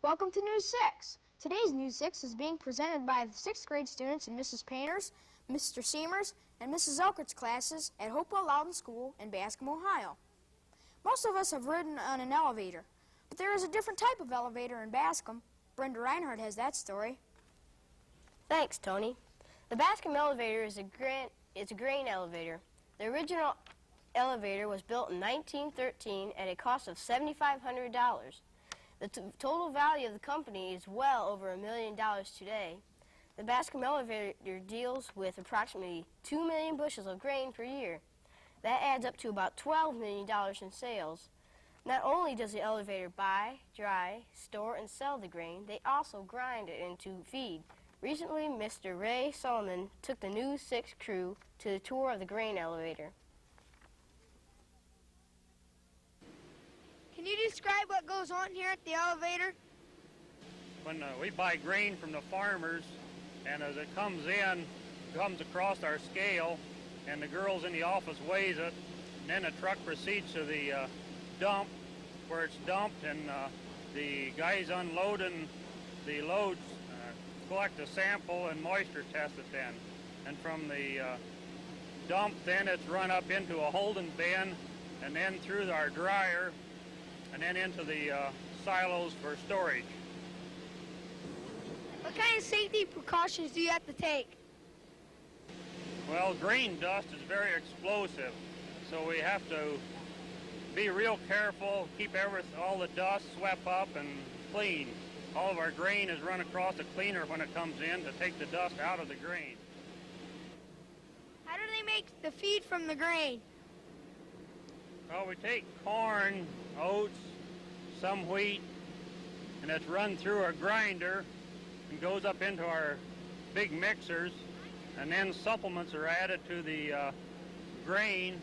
Welcome to News 6. Today's News 6 is being presented by the 6th grade students in Mrs. Painter's, Mr. Seamer's, and Mrs. Elkert's classes at Hopewell Loudon School in Bascom, Ohio. Most of us have ridden on an elevator, but there is a different type of elevator in Bascom. Brenda Reinhardt has that story. Thanks, Tony. The Bascom elevator is a grain elevator. The original elevator was built in 1913 at a cost of $7,500. The total value of the company is well over $1 million today. The Bascom elevator deals with approximately 2 million bushels of grain per year. That adds up to about $12 million in sales. Not only does the elevator buy, dry, store, and sell the grain, they also grind it into feed. Recently, Mr. Ray Solomon took the News 6 crew to the tour of the grain elevator. Can you describe what goes on here at the elevator? When we buy grain from the farmers, and as it comes in, comes across our scale, and the girls in the office weighs it, and then the truck proceeds to the dump, where it's dumped, and the guys unloading the loads collect a sample and moisture test it then. And from the dump, then it's run up into a holding bin, and then through our dryer, and then into the silos for storage. What kind of safety precautions do you have to take? Well, grain dust is very explosive, so we have to be real careful, keep all the dust swept up and clean. All of our grain is run across a cleaner when it comes in to take the dust out of the grain. How do they make the feed from the grain? Well, we take corn, oats, some wheat, and it's run through a grinder and goes up into our big mixers, and then supplements are added to the grain,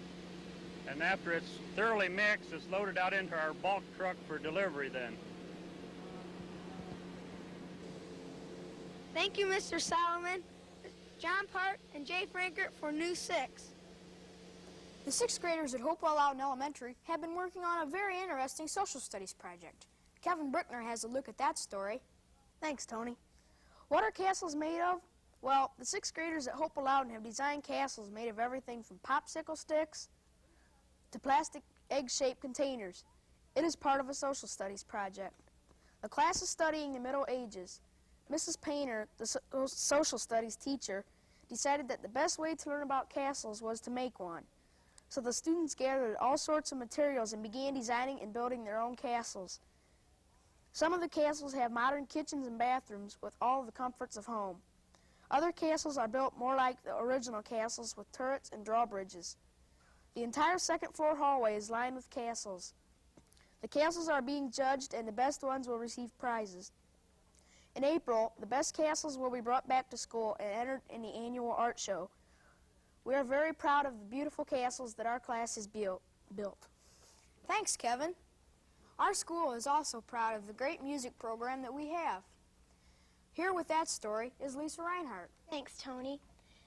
and after it's thoroughly mixed, it's loaded out into our bulk truck for delivery then. Thank you, Mr. Solomon, John Part, and Jay Frankert for News 6. The 6th graders at Hopewell Loudon Elementary have been working on a very interesting social studies project. Kevin Brickner has a look at that story. Thanks, Tony. What are castles made of? Well, the 6th graders at Hopewell Loudon have designed castles made of everything from popsicle sticks to plastic egg-shaped containers. It is part of a social studies project. The class is studying the Middle Ages. Mrs. Painter, the social studies teacher, decided that the best way to learn about castles was to make one. So the students gathered all sorts of materials and began designing and building their own castles. Some of the castles have modern kitchens and bathrooms with all of the comforts of home. Other castles are built more like the original castles with turrets and drawbridges. The entire second-floor hallway is lined with castles. The castles are being judged, and the best ones will receive prizes. In April, the best castles will be brought back to school and entered in the annual art show. We are very proud of the beautiful castles that our class has built. Thanks, Kevin. Our school is also proud of the great music program that we have. Here with that story is Lisa Reinhardt. Thanks, Tony.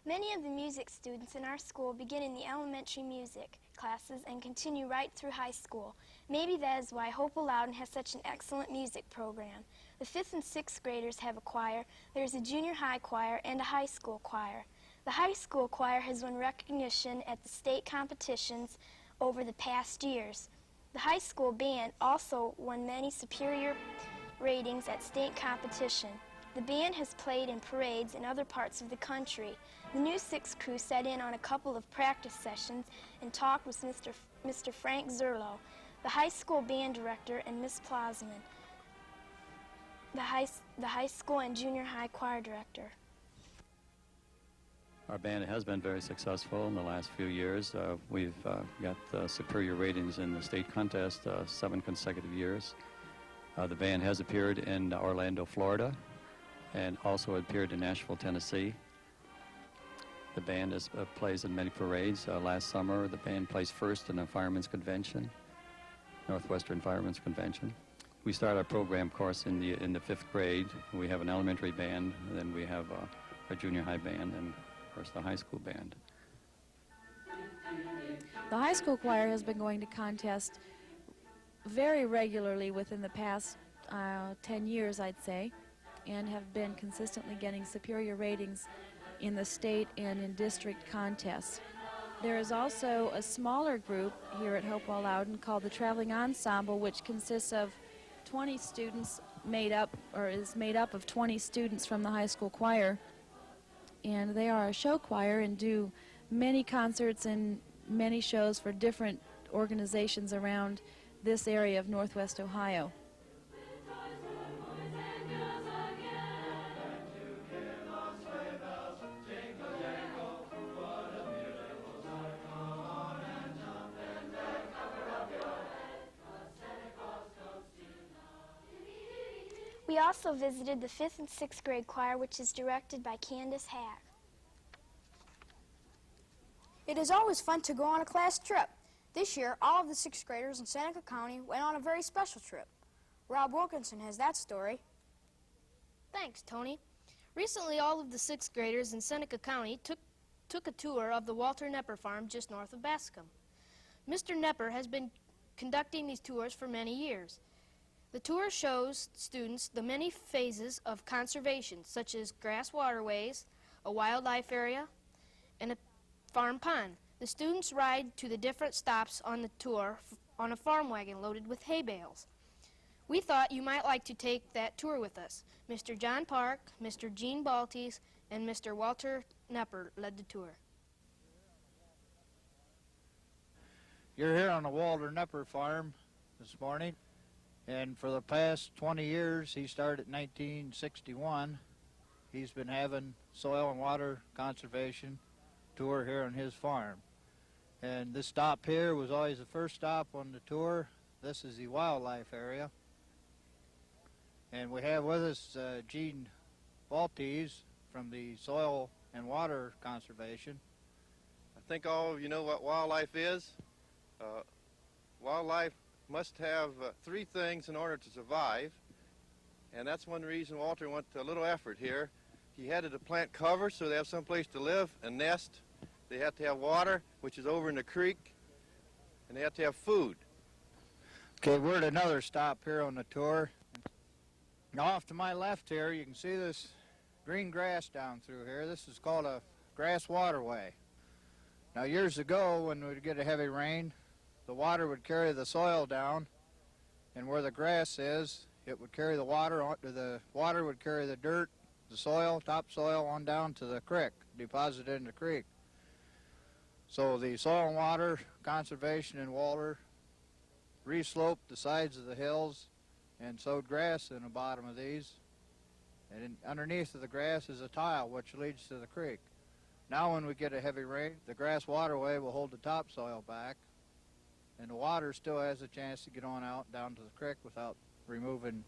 Many of the music students in our school begin in the elementary music classes and continue right through high school. Maybe that is why Hopewell Loudon has such an excellent music program. The 5th and 6th graders have a choir, there is a junior high choir, and a high school choir. The high school choir has won recognition at the state competitions over the past years. The high school band also won many superior ratings at state competition. The band has played in parades in other parts of the country. The News 6 crew sat in on a couple of practice sessions and talked with Mr. Frank Zerlo, the high school band director, and Miss Plosman, the high school and junior high choir director. Our band has been very successful in the last few years. We've got superior ratings in the state contest 7 consecutive years. The band has appeared in Orlando, Florida, and also appeared in Nashville, Tennessee. The band plays in many parades. Last summer, the band placed first in the Firemen's Convention, Northwestern Firemen's Convention. We start our program course in the 5th grade. We have an elementary band, and then we have a junior high band, and of course the high school band. The high school choir has been going to contest very regularly within the past 10 years, I'd say, and have been consistently getting superior ratings in the state and in district contests. There is also a smaller group here at Hopewell Loudon called the Traveling Ensemble, which consists of 20 students is made up of 20 students from the high school choir. And they are a show choir and do many concerts and many shows for different organizations around this area of Northwest Ohio. We also visited the 5th and 6th grade choir, which is directed by Candace Hack. It is always fun to go on a class trip. This year, all of the 6th graders in Seneca County went on a very special trip. Rob Wilkinson has that story. Thanks, Tony. Recently, all of the 6th graders in Seneca County took a tour of the Walter Nepper farm just north of Bascom. Mr. Nepper has been conducting these tours for many years. The tour shows students the many phases of conservation, such as grass waterways, a wildlife area, and a farm pond. The students ride to the different stops on the tour on a farm wagon loaded with hay bales. We thought you might like to take that tour with us. Mr. John Park, Mr. Gene Baltes, and Mr. Walter Nepper led the tour. You're here on the Walter Nepper farm this morning, and for the past 20 years, he started in 1961, he's been having soil and water conservation tour here on his farm. And this stop here was always the first stop on the tour. This is the wildlife area. And we have with us Gene Baltes from the Soil and Water Conservation. I think all of you know what wildlife is. Wildlife must have three things in order to survive, and that's one reason Walter went to a little effort here. He had to plant cover so they have some place to live and nest. They have to have water, which is over in the creek, and they have to have food. Okay, we're at another stop here on the tour. Now off to my left here, you can see this green grass down through here. This is called a grass waterway. Now years ago, when we'd get a heavy rain, the water would carry the soil down, and where the grass is, it would carry the water would carry the dirt, the soil, topsoil on down to the creek, deposited in the creek. So the Soil and Water Conservation in Walter resloped the sides of the hills and sowed grass in the bottom of these. And underneath of the grass is a tile which leads to the creek. Now when we get a heavy rain, the grass waterway will hold the topsoil back, and the water still has a chance to get on out down to the creek without removing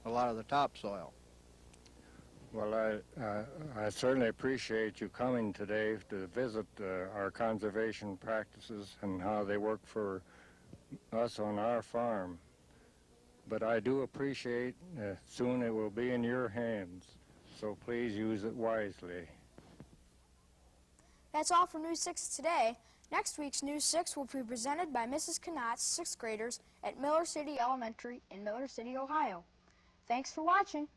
a lot of the topsoil. Well, I certainly appreciate you coming today to visit our conservation practices and how they work for us on our farm. But I do appreciate soon it will be in your hands, so please use it wisely. That's all for News 6 today. Next week's News 6 will be presented by Mrs. Knott's 6th graders at Miller City Elementary in Miller City, Ohio. Thanks for watching.